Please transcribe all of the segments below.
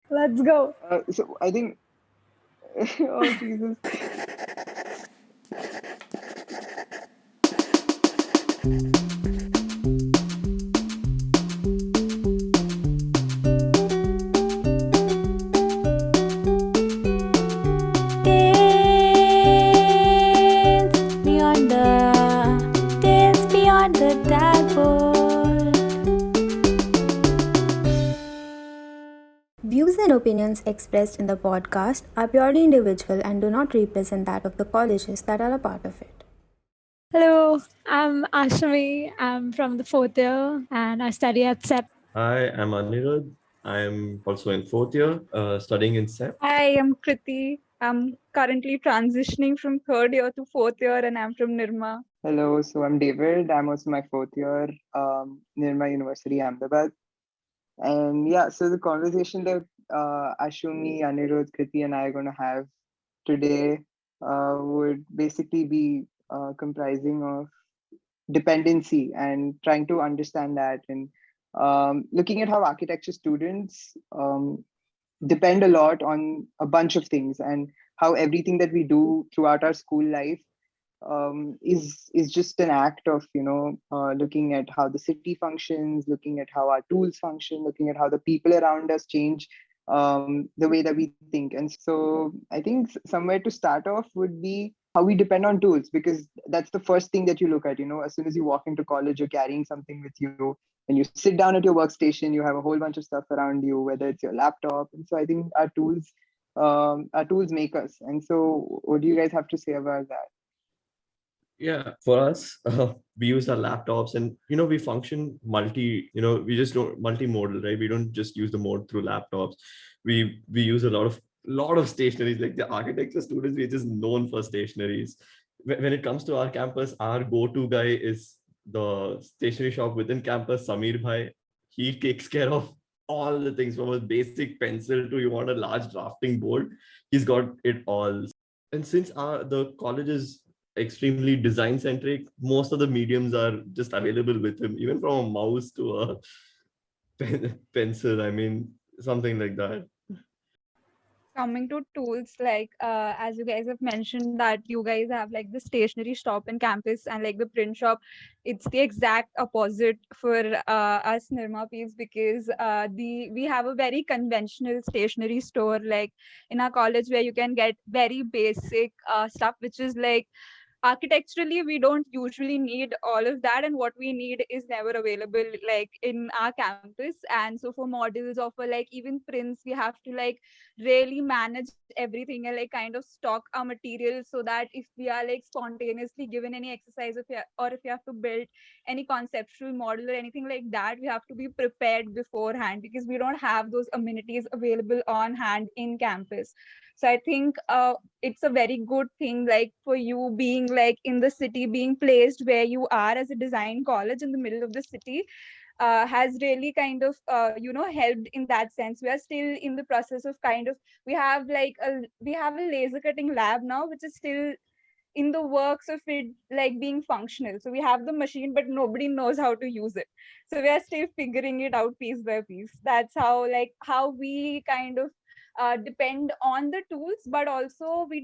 Let's go. So I think, oh Jesus. Tales beyond the dartboard. Views and opinions expressed in the podcast are purely individual and do not represent that of the colleges that are a part of it. Hello, I'm Ashami. I'm from the fourth year and I study at SEP. Hi, I'm Anirudh. I'm also in fourth year, studying in SEP. I am Kriti. I'm currently transitioning from third year to fourth year and I'm from Nirma. Hello, so I'm David. I'm also my fourth year, Nirma University, Ahmedabad. And yeah, so the conversation that Ashumi, Anirudh, Kriti, and I are going to have today would basically be comprising of dependency and trying to understand that, and looking at how architecture students depend a lot on a bunch of things, and how everything that we do throughout our school life is just an act of looking at how the city functions, looking at how our tools function, looking at how the people around us change the way that we think. And so I think somewhere to start off would be how we depend on tools, because that's the first thing that you look at. As soon as you walk into college, you're carrying something with you, and you sit down at your workstation, you have a whole bunch of stuff around you, whether it's your laptop. And so I think our tools make us. And so what do you guys have to say about that? Yeah, for us, we use our laptops, and we function we just don't multimodal, right? We don't just use the mode through laptops. We use a lot of stationaries. Like the architecture students, we're just known for stationaries. When it comes to our campus, our go-to guy is the stationery shop within campus, Samir Bhai. He takes care of all the things from a basic pencil to you want a large drafting board. He's got it all. And since the college is extremely design centric, most of the mediums are just available with him, even from a mouse to a pencil. I mean, something like that. Coming to tools, like as you guys have mentioned that you guys have like the stationery shop in campus and like the print shop, it's the exact opposite for us Nirma Peas, because the we have a very conventional stationery store like in our college, where you can get very basic stuff, which is like architecturally we don't usually need all of that, and what we need is never available like in our campus. And so for models or for like even prints, we have to like really manage everything and like kind of stock our materials, so that if we are like spontaneously given any exercise, or if you have to build any conceptual model or anything like that, we have to be prepared beforehand, because we don't have those amenities available on hand in campus. So I think it's a very good thing, like for you being like in the city, being placed where you are as a design college in the middle of the city, has really kind of helped in that sense. We are still in the process of kind of, we have a laser cutting lab now, which is still in the works of it like being functional. So we have the machine, but nobody knows how to use it. So we are still figuring it out piece by piece. That's how we kind of depend on the tools, but also we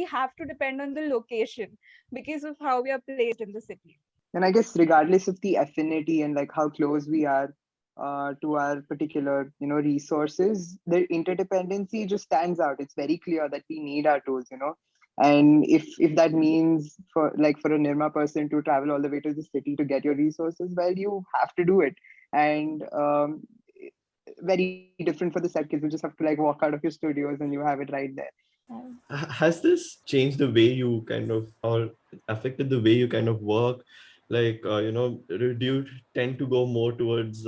have to depend on the location because of how we are placed in the city. And I guess regardless of the affinity and like how close we are to our particular resources, the interdependency just stands out. It's very clear that we need our tools. And if that means for a Nirma person to travel all the way to the city to get your resources, well, you have to do it. And very different for the set kids. You just have to like walk out of your studios and you have it right there. Has this changed the way you kind of, or affected the way you kind of work? Like, do you tend to go more towards,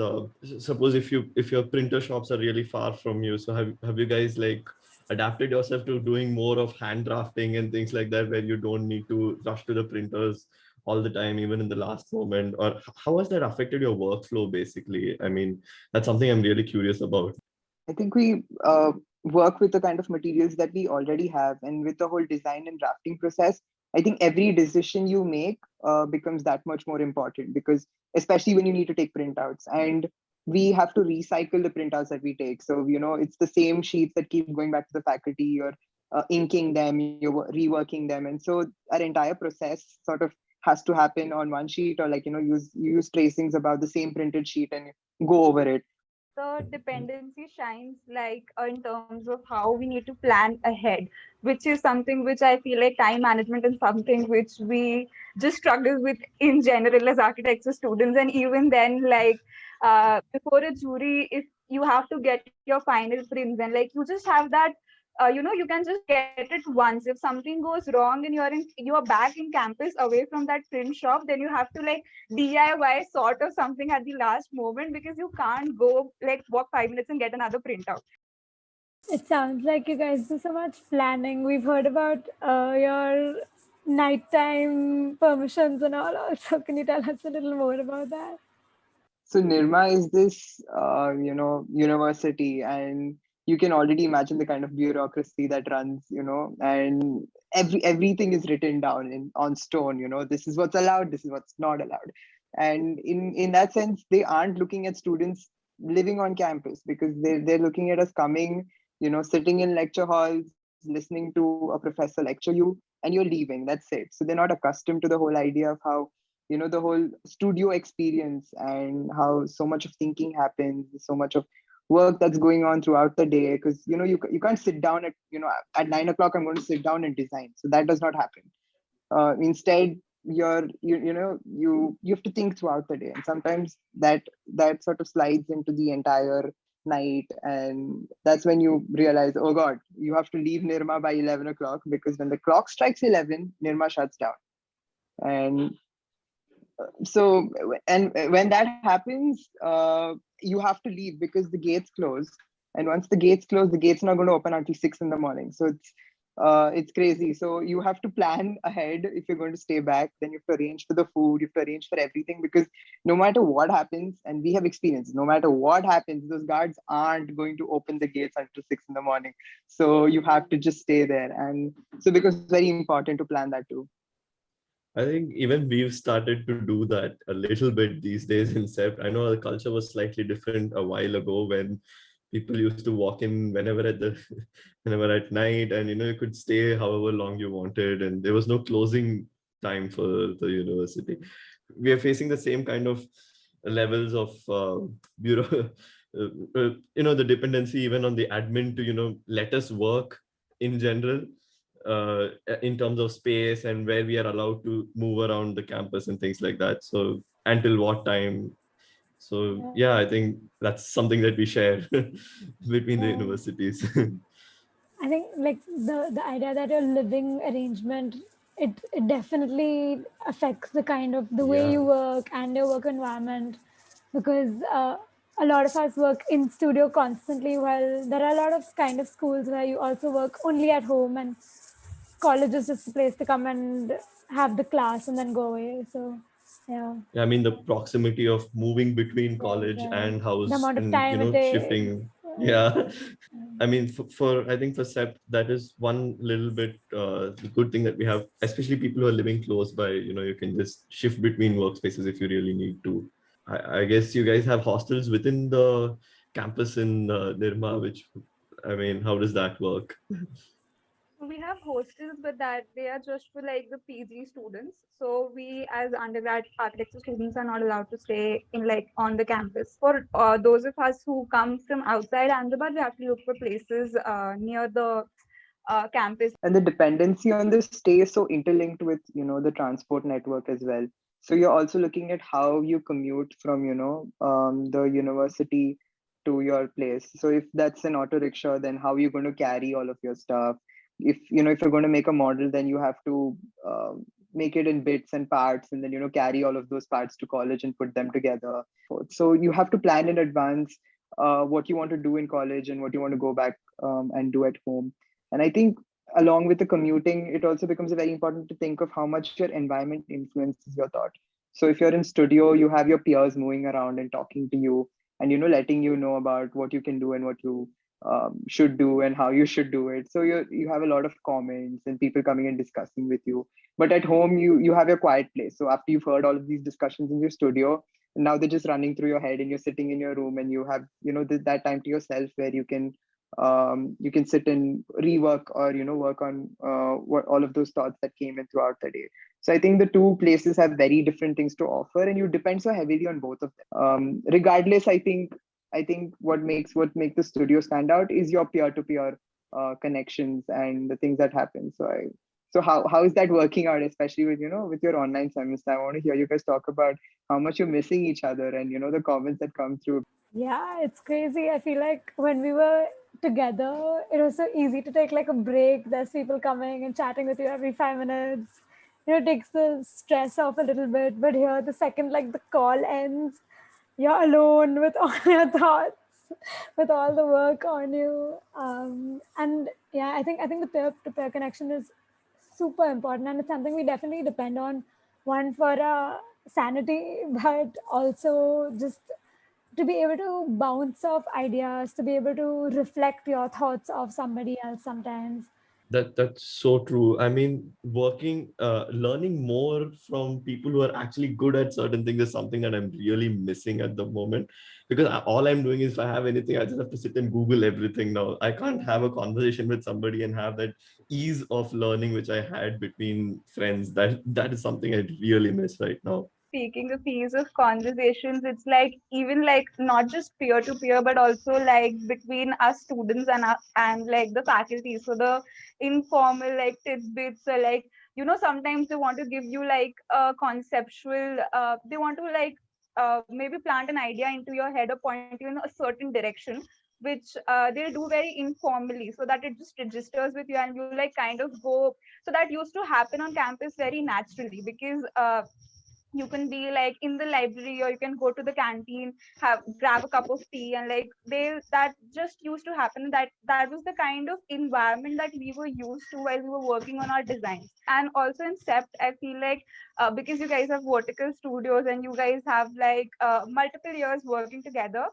suppose if your printer shops are really far from you, so have you guys like adapted yourself to doing more of hand drafting and things like that, where you don't need to rush to the printers all the time, even in the last moment? Or how has that affected your workflow, basically? I mean, that's something I'm really curious about. I think we work with the kind of materials that we already have, and with the whole design and drafting process, I think every decision you make becomes that much more important, because especially when you need to take printouts. And we have to recycle the printouts that we take. So, it's the same sheets that keep going back to the faculty. You're inking them, you're reworking them. And so our entire process sort of has to happen on one sheet, or like, use tracings about the same printed sheet and go over it. The dependency shines like in terms of how we need to plan ahead, which is something which I feel like time management is something which we just struggle with in general as architecture students. And even then, like before a jury, if you have to get your final prints, and like you just have that you can just get it once. If something goes wrong and you're back in campus away from that print shop, then you have to like DIY sort of something at the last moment, because you can't go like walk 5 minutes and get another printout. It sounds like you guys do so much planning. We've heard about your nighttime permissions and all also. Can you tell us a little more about that? So Nirma is this, university, and you can already imagine the kind of bureaucracy that runs, and everything is written down on stone. This is what's allowed, this is what's not allowed, and in that sense, they aren't looking at students living on campus, because they're looking at us coming, sitting in lecture halls, listening to a professor lecture you, and you're leaving. That's it. So they're not accustomed to the whole idea of how the whole studio experience, and how so much of thinking happens, so much of work that's going on throughout the day. Because you can't sit down at 9 o'clock, I'm going to sit down and design. So that does not happen. Instead, you have to think throughout the day, and sometimes that sort of slides into the entire night. And that's when you realize, oh god, you have to leave Nirma by 11 o'clock, because when the clock strikes 11, Nirma shuts down. And so, and when that happens, you have to leave because the gates close. And once the gates close, the gate's not going to open until 6 in the morning. So it's crazy. So you have to plan ahead if you're going to stay back. Then you have to arrange for the food, you have to arrange for everything, because no matter what happens, and we have experience, no matter what happens, those guards aren't going to open the gates until 6 in the morning. So you have to just stay there. And so it becomes very important to plan that too. I think even we've started to do that a little bit these days in SEPT. I know the culture was slightly different a while ago, when people used to walk in whenever whenever at night, and you could stay however long you wanted, and there was no closing time for the university. We are facing the same kind of levels of bureau, the dependency even on the admin to let us work in general. In terms of space and where we are allowed to move around the campus and things like that. So until what time? So yeah, I think that's something that we share between the universities. I think like the idea that your living arrangement, it definitely affects the kind of the way you work and your work environment, because a lot of us work in studio constantly, while there are a lot of kind of schools where you also work only at home, and college is just a place to come and have the class and then go away. So yeah. I mean, the proximity of moving between college and house, the amount of and time it takes. shifting. Yeah. I mean, I think for SEPT, that is one little bit good thing that we have, especially people who are living close by. You can just shift between workspaces if you really need to. I guess you guys have hostels within the campus in Nirma, which, I mean, how does that work? We have hostels, but that they are just for like the PG students. So we, as undergrad architecture students, are not allowed to stay in like on the campus. For those of us who come from outside Ahmedabad, we have to look for places near the campus. And the dependency on this stay is so interlinked with the transport network as well. So you're also looking at how you commute from the university to your place. So if that's an auto rickshaw, then how are you going to carry all of your stuff? If if you're going to make a model, then you have to make it in bits and parts, and then carry all of those parts to college and put them together. So you have to plan in advance what you want to do in college and what you want to go back and do at home. And I think along with the commuting, it also becomes very important to think of how much your environment influences your thought. So if you're in studio, you have your peers moving around and talking to you, and letting you know about what you can do and what you should do and how you should do it. So you have a lot of comments and people coming and discussing with you. But at home, you have your quiet place. So after you've heard all of these discussions in your studio, now they're just running through your head, and you're sitting in your room and you have, that time to yourself where you can sit and rework, or work on what all of those thoughts that came in throughout the day. So I think the two places have very different things to offer, and you depend so heavily on both of them. Regardless, I think what makes the studio stand out is your peer-to-peer connections and the things that happen. So how is that working out, especially with your online semester? I want to hear you guys talk about how much you're missing each other, and the comments that come through. Yeah, it's crazy. I feel like when we were together, it was so easy to take like a break. There's people coming and chatting with you every 5 minutes. It takes the stress off a little bit. But here, the second like the call ends, you're alone with all your thoughts, with all the work on you. And yeah, I think the peer-to-peer connection is super important, and it's something we definitely depend on. One for sanity, but also just to be able to bounce off ideas, to be able to reflect your thoughts of somebody else sometimes. That's so true. I mean, learning more from people who are actually good at certain things is something that I'm really missing at the moment. Because all I'm doing is, if I have anything, I just have to sit and Google everything now. I can't have a conversation with somebody and have that ease of learning which I had between friends. That is something I really miss right now. Speaking of ease of conversations, it's like even like not just peer to peer, but also like between us students and like the faculty. So the informal like tidbits, or like sometimes they want to give you like a conceptual. They want to like maybe plant an idea into your head or point you in a certain direction, which they'll do very informally, so that it just registers with you and you like kind of go. So that used to happen on campus very naturally, because you can be like in the library, or you can go to the canteen, have grab a cup of tea, and like that just used to happen. That was the kind of environment that we were used to while we were working on our designs. And also in sept, I feel like because you guys have vertical studios and you guys have like multiple years working together,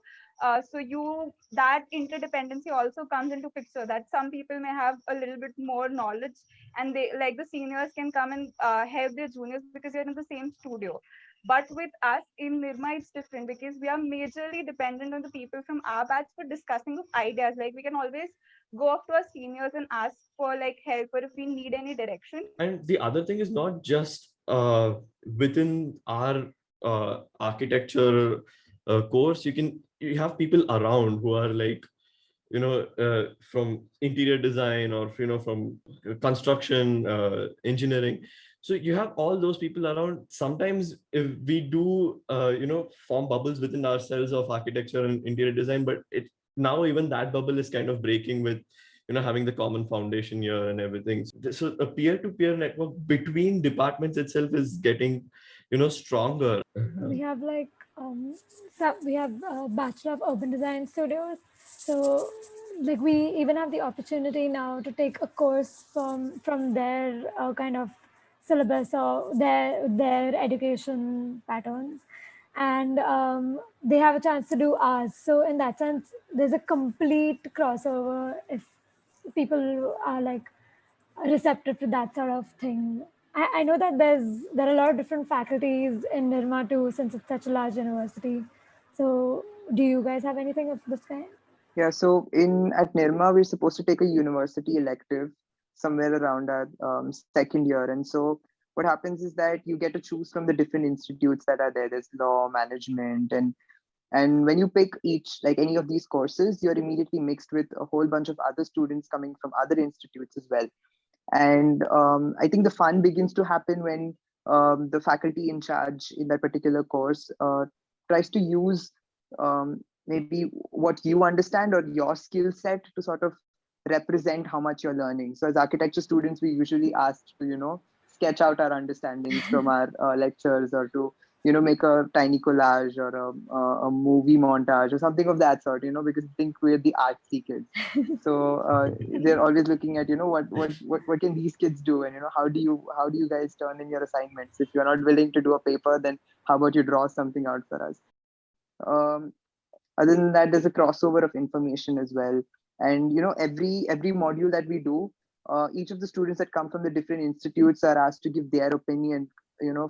so you that interdependency also comes into picture, that some people may have a little bit more knowledge, and they like the seniors can come and help their juniors because you're in the same studio. But with us in Nirma, it's different, because we are majorly dependent on the people from our batch for discussing of ideas. Like we can always go up to our seniors and ask for like help, or if we need any direction. And the other thing is not just within our architecture course. You have people around who are like, from interior design, or from construction, engineering. So you have all those people around. Sometimes if we do form bubbles within ourselves of architecture and interior design, but it now even that bubble is kind of breaking with having the common foundation here and everything. So a peer-to-peer network between departments itself is getting stronger. We have like we have Bachelor of Urban Design studios, so like we even have the opportunity now to take a course from their kind of syllabus or their education patterns, and they have a chance to do ours. So in that sense, there's a complete crossover if people are like receptive to that sort of thing. I know that there are a lot of different faculties in Nirma too, since it's such a large university. So do you guys have anything of this kind? Yeah, so at Nirma, we're supposed to take a university elective somewhere around our second year. And so what happens is that you get to choose from the different institutes that are there. There's law, management, and when you pick any of these courses, you're immediately mixed with a whole bunch of other students coming from other institutes as well. And I think the fun begins to happen when the faculty in charge in that particular course tries to use maybe what you understand or your skill set to sort of represent how much you're learning. So as architecture students, we usually asked to sketch out our understandings from our lectures, or to make a tiny collage, or a movie montage or something of that sort, because I think we're the artsy kids. So they're always looking at what can these kids do, and how do you guys turn in your assignments? If you're not willing to do a paper, then how about you draw something out for us? Other than that, there's a crossover of information as well. And every module that we do, each of the students that come from the different institutes are asked to give their opinion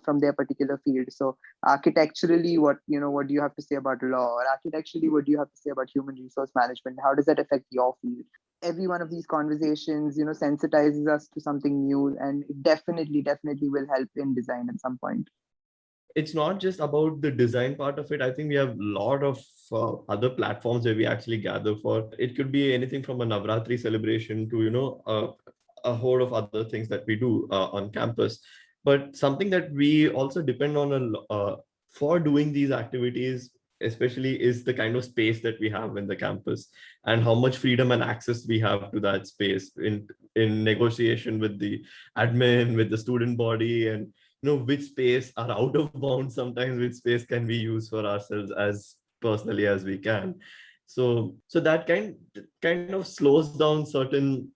from their particular field. So architecturally, what do you have to say about law, or architecturally, what do you have to say about human resource management? How does that affect your field? Every one of these conversations, sensitizes us to something new, and it definitely will help in design at some point. It's not just about the design part of it. I think we have a lot of other platforms where we actually gather for. It could be anything from a Navratri celebration to, a whole of other things that we do on campus. But something that we also depend on for doing these activities, especially, is the kind of space that we have in the campus and how much freedom and access we have to that space in negotiation with the admin, with the student body, and which space are out of bounds sometimes, which space can we use for ourselves as personally as we can. So that kind of slows down certain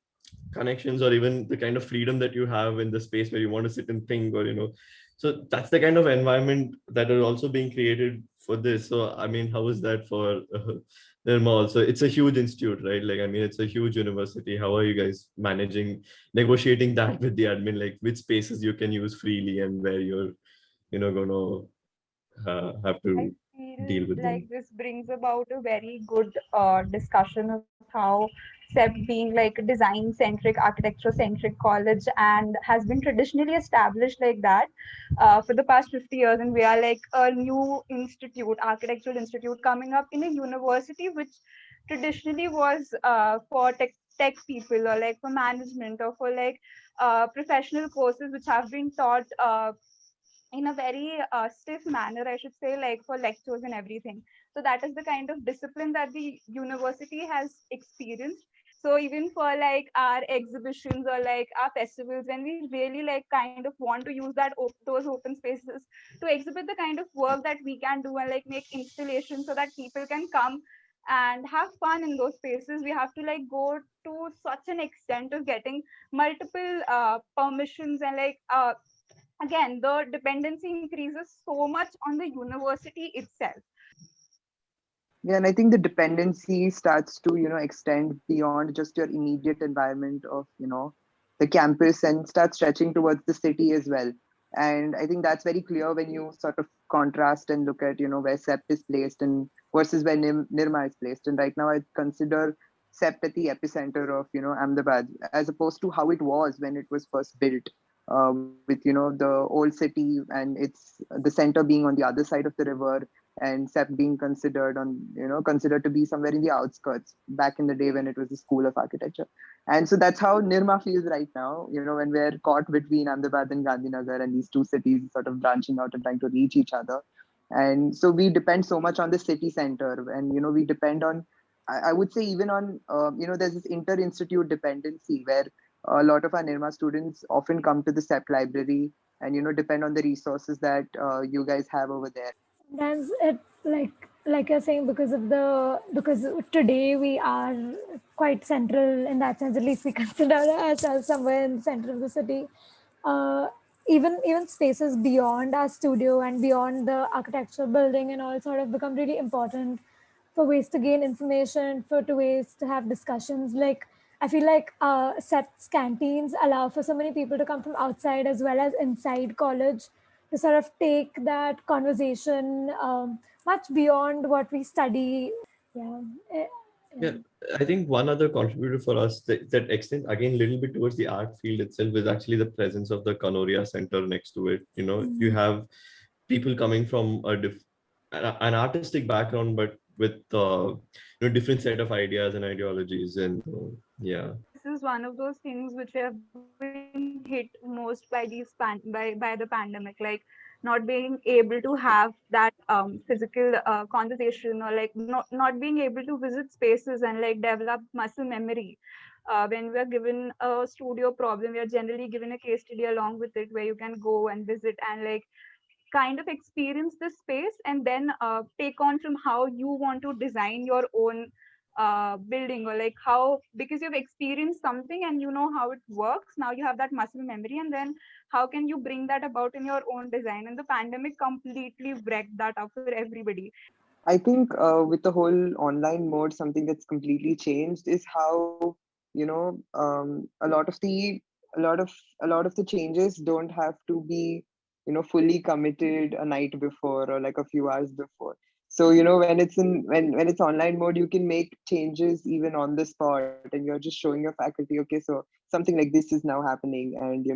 connections, or even the kind of freedom that you have in the space where you want to sit and think, or so that's the kind of environment that are also being created for this. So I mean, how is that for Nirma also? It's a huge institute, right? Like, I mean, it's a huge university. How are you guys managing, negotiating that with the admin, like which spaces you can use freely and where you're going to have I to feel deal with like them? this brings about a very good discussion of how SEP, being like a design centric, architecture centric college, and has been traditionally established like that for the past 50 years. And we are like a new institute, architectural institute, coming up in a university which traditionally was for tech people, or like for management, or for like professional courses which have been taught in a very stiff manner, I should say, like for lectures and everything. So that is the kind of discipline that the university has experienced. So even for like our exhibitions or like our festivals, when we really like kind of want to use those open spaces to exhibit the kind of work that we can do, and like make installations so that people can come and have fun in those spaces, we have to like go to such an extent of getting multiple permissions, and like again, the dependency increases so much on the university itself. Yeah, and I think the dependency starts to, extend beyond just your immediate environment of, the campus, and start stretching towards the city as well. And I think that's very clear when you sort of contrast and look at, where SEPT is placed and versus where Nirma is placed. And right now I consider SEPT at the epicenter of, Ahmedabad, as opposed to how it was when it was first built. With the old city and its the center being on the other side of the river, and SEP being considered to be somewhere in the outskirts back in the day when it was the School of Architecture. And so that's how Nirma feels right now, when we're caught between Ahmedabad and Gandhinagar, and these two cities sort of branching out and trying to reach each other. And so we depend so much on the city center, and we depend on, I would say, even on there's this inter-institute dependency where a lot of our Nirma students often come to the SEP library and depend on the resources that you guys have over there. Sometimes it like you're saying, because today we are quite central in that sense. At least we consider ourselves somewhere in the center of the city. Uh, even spaces beyond our studio and beyond the architectural building and all sort of become really important for ways to gain information, for to ways to have discussions. Like I feel like SEP's canteens allow for so many people to come from outside as well as inside college to sort of take that conversation much beyond what we study. Yeah. eh, Yeah, I think one other contributor for us that extends again a little bit towards the art field itself is actually the presence of the Kanoria Center next to it. You have people coming from an artistic background, but with different set of ideas and ideologies, and yeah. This is one of those things which have been hit most by by the pandemic, like not being able to have that physical conversation, or like not being able to visit spaces and like develop muscle memory. When we are given a studio problem, we are generally given a case study along with it, where you can go and visit and like kind of experience the space, and then take on from how you want to design your own building, or like how, because you've experienced something and you know how it works, now you have that muscle memory, and then how can you bring that about in your own design. And the pandemic completely wrecked that up for everybody. I think with the whole online mode, something that's completely changed is how a lot of the changes don't have to be fully committed a night before or like a few hours before. So when it's when it's online mode, you can make changes even on the spot, and you're just showing your faculty, okay, so something like this is now happening, and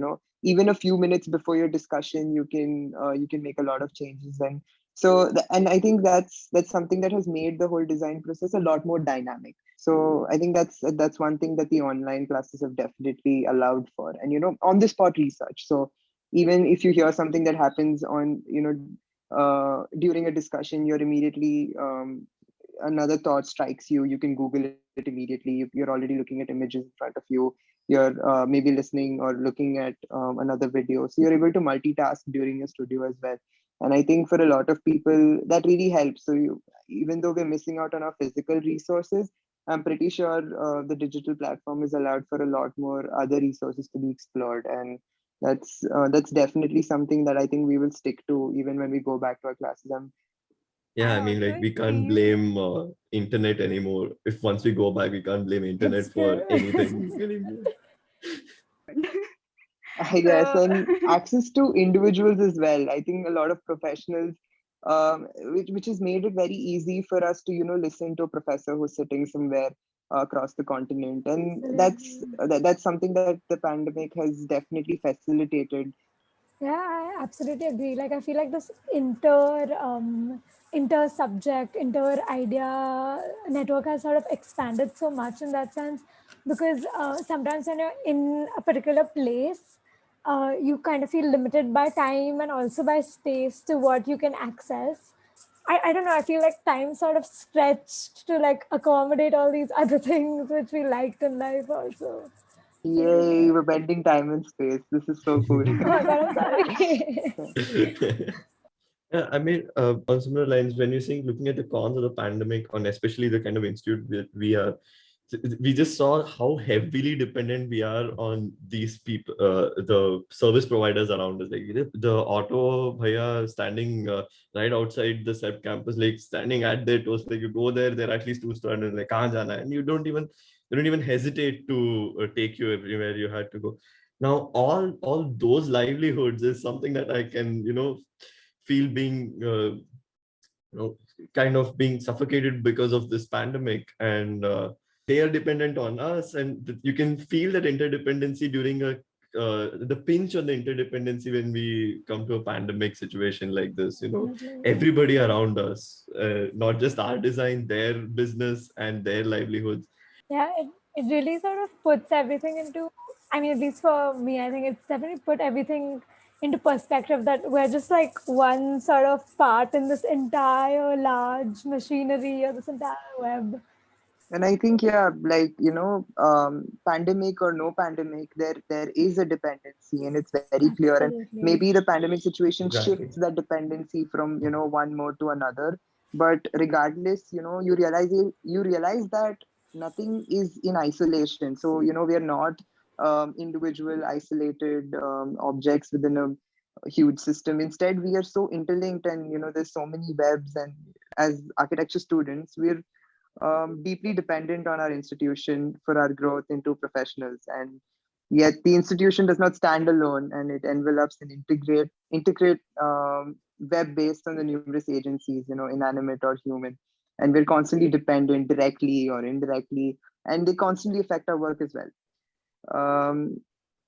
even a few minutes before your discussion, you can make a lot of changes. And and I think that's something that has made the whole design process a lot more dynamic. So I think that's one thing that the online classes have definitely allowed for, and on the spot research. So even if you hear something that happens on during a discussion, you're immediately another thought strikes you. You can Google it immediately. You're already looking at images in front of you. You're maybe listening or looking at another video, so you're able to multitask during your studio as well. And I think for a lot of people that really helps. So even though we're missing out on our physical resources, I'm pretty sure the digital platform is allowed for a lot more other resources to be explored, and that's definitely something that I think we will stick to even when we go back to our classes. Yeah, I I mean, like also we can't think blame internet anymore. If once we go back, we can't blame internet It's for true. anything anymore. I guess, so. and access to individuals as well. I think a lot of professionals, which has made it very easy for us to listen to a professor who's sitting somewhere across the continent, and that's Absolutely. that's something that the pandemic has definitely facilitated. Yeah, I absolutely agree. Like I feel like this inter subject, inter idea network has sort of expanded so much in that sense, because sometimes when you're in a particular place, you kind of feel limited by time and also by space to what you can access. I don't know, I feel like time sort of stretched to like accommodate all these other things which we liked in life also. Yay, we're bending time and space. This is so cool. Oh my god, I'm sorry. Yeah, I mean, on similar lines, when you're saying looking at the cons of the pandemic, on especially the kind of institute we are, we just saw how heavily dependent we are on these people, the service providers around us. Like the auto bhaiya standing right outside the SEP campus, like standing at their toes. Like you go there, there are at least two students. Like kahan jana hai? And they don't even hesitate to take you everywhere you had to go. Now, all those livelihoods is something that I can feel being kind of being suffocated because of this pandemic, and they are dependent on us, and you can feel that interdependency during the pinch on the interdependency when we come to a pandemic situation like this. Definitely. Everybody around us, not just our design, their business and their livelihoods. Yeah, it really sort of puts everything into, I mean, at least for me, I think it's definitely put everything into perspective that we're just like one sort of part in this entire large machinery or this entire web. And I think, yeah, like, pandemic or no pandemic, there is a dependency, and it's very clear. And maybe Absolutely. the pandemic situation Exactly. shifts that dependency from, one mode to another. But regardless, you realize that nothing is in isolation. So, we are not individual isolated objects within a huge system. Instead, we are so interlinked, and there's so many webs. And as architecture students, we're deeply dependent on our institution for our growth into professionals. And yet the institution does not stand alone, and it envelops and integrate web based on the numerous agencies, inanimate or human. And we're constantly dependent directly or indirectly, and they constantly affect our work as well.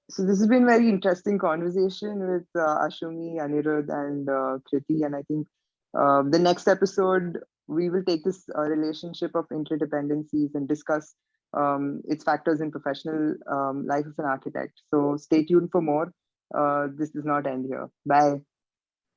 So this has been very interesting conversation with Ashumi, Anirudh, and Kriti. And I think the next episode we will take this relationship of interdependencies and discuss its factors in professional life of an architect. So stay tuned for more. This does not end here. Bye.